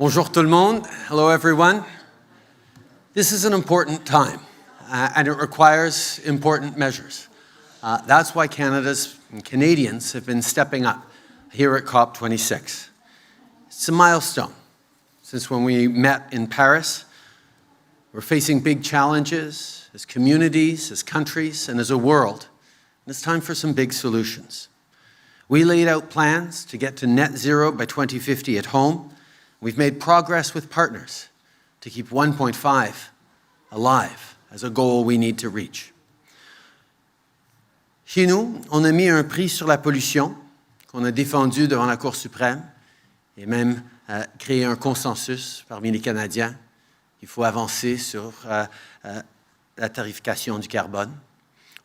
Bonjour tout le monde. Hello everyone. This is an important time and it requires important measures. That's why Canada's and Canadians have been stepping up here at COP26. It's a milestone. Since when we met in Paris, we're facing big challenges as communities, as countries, and as a world. And it's time for some big solutions. We laid out plans to get to net zero by 2050 at home. We've made progress with partners to keep 1.5 alive as a goal we need to reach. Chez nous, on a mis un prix sur la pollution qu'on a défendu devant la Cour suprême et même créé un consensus parmi les Canadiens. Il faut avancer sur la tarification du carbone.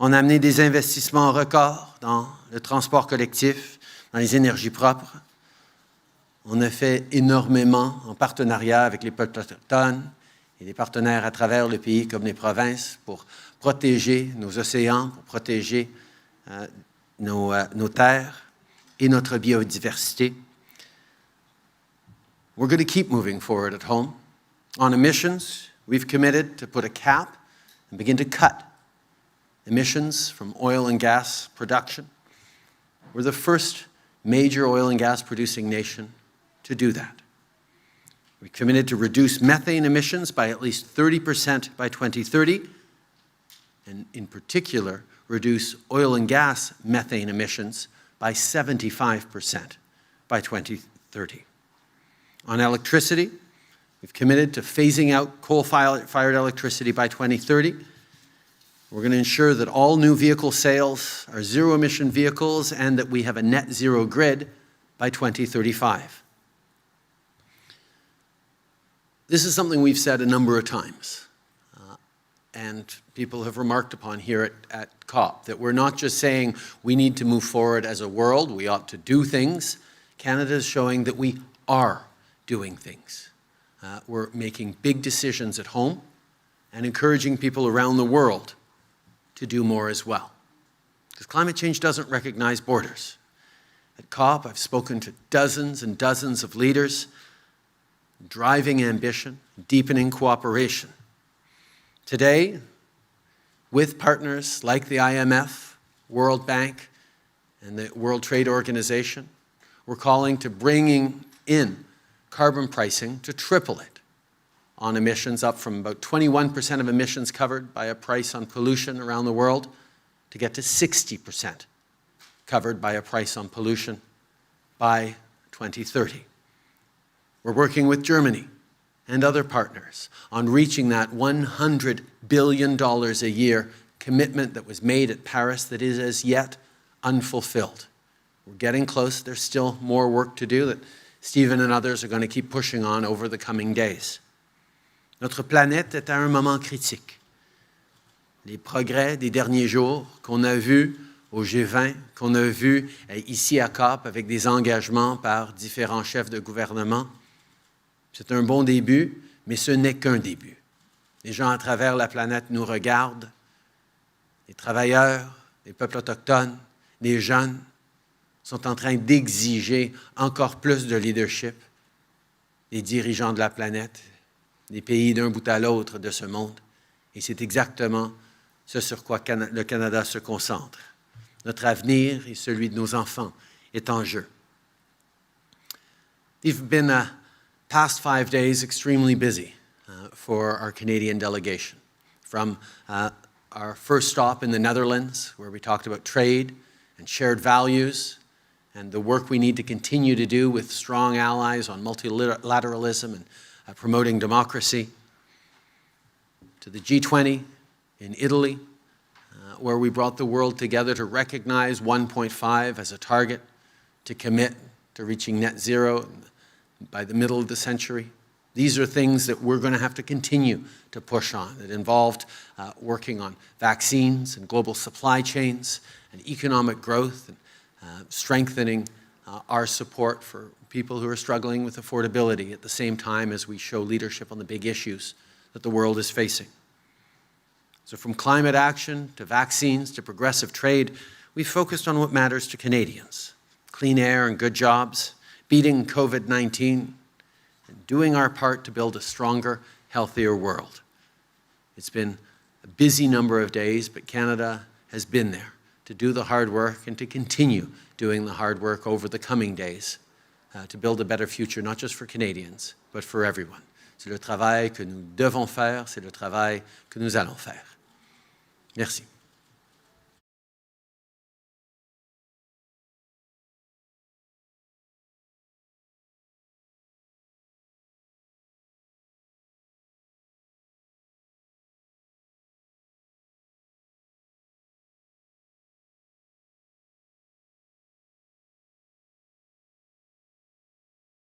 On a amené des investissements records dans le transport collectif, dans les énergies propres. On a fait énormément en partenariat avec les peuples autochtones et les partenaires à travers le pays comme les provinces pour protéger nos océans, pour protéger nos terres et notre biodiversité. We're going to keep moving forward at home. On emissions, we've committed to put a cap and begin to cut emissions from oil and gas production. We're the first major oil and gas producing nation to do that. We committed to reduce methane emissions by at least 30% by 2030, and in particular, reduce oil and gas methane emissions by 75% by 2030. On electricity, we've committed to phasing out coal-fired electricity by 2030. We're going to ensure that all new vehicle sales are zero-emission vehicles and that we have a net zero grid by 2035. This is something we've said a number of times, and people have remarked upon here at COP, that we're not just saying we need to move forward as a world, we ought to do things. Canada is showing that we are doing things. We're making big decisions at home and encouraging people around the world to do more as well. Because climate change doesn't recognize borders. At COP, I've spoken to dozens and dozens of leaders driving ambition, deepening cooperation. Today, with partners like the IMF, World Bank, and the World Trade Organization, we're calling to bringing in carbon pricing to triple it on emissions, up from about 21% of emissions covered by a price on pollution around the world to get to 60% covered by a price on pollution by 2030. We're working with Germany and other partners on reaching that $100 billion a year commitment that was made at Paris that is as yet unfulfilled. We're getting close. There's still more work to do that Stephen and others are going to keep pushing on over the coming days. Notre planète est à un moment critique. Les progrès des derniers jours qu'on a vus au G20, qu'on a vus ici à COP avec des engagements par différents chefs de gouvernement, c'est un bon début, mais ce n'est qu'un début. Les gens à travers la planète nous regardent, les travailleurs, les peuples autochtones, les jeunes sont en train d'exiger encore plus de leadership des dirigeants de la planète, des pays d'un bout à l'autre de ce monde. Et c'est exactement ce sur quoi le Canada se concentre. Notre avenir et celui de nos enfants est en jeu. They've been past 5 days extremely busy for our Canadian delegation. From our first stop in the Netherlands, where we talked about trade and shared values and the work we need to continue to do with strong allies on multilateralism and promoting democracy, to the G20 in Italy, where we brought the world together to recognize 1.5 as a target, to commit to reaching net zero by the middle of the century. These are things that we're going to have to continue to push on. It involved working on vaccines and global supply chains and economic growth and strengthening our support for people who are struggling with affordability at the same time as we show leadership on the big issues that the world is facing. So from climate action to vaccines to progressive trade, we focused on what matters to Canadians: clean air and good jobs, beating COVID-19, and doing our part to build a stronger, healthier world. It's been a busy number of days, but Canada has been there to do the hard work and to continue doing the hard work over the coming days to build a better future, not just for Canadians, but for everyone. C'est le travail que nous devons faire, c'est le travail que nous allons faire. Merci.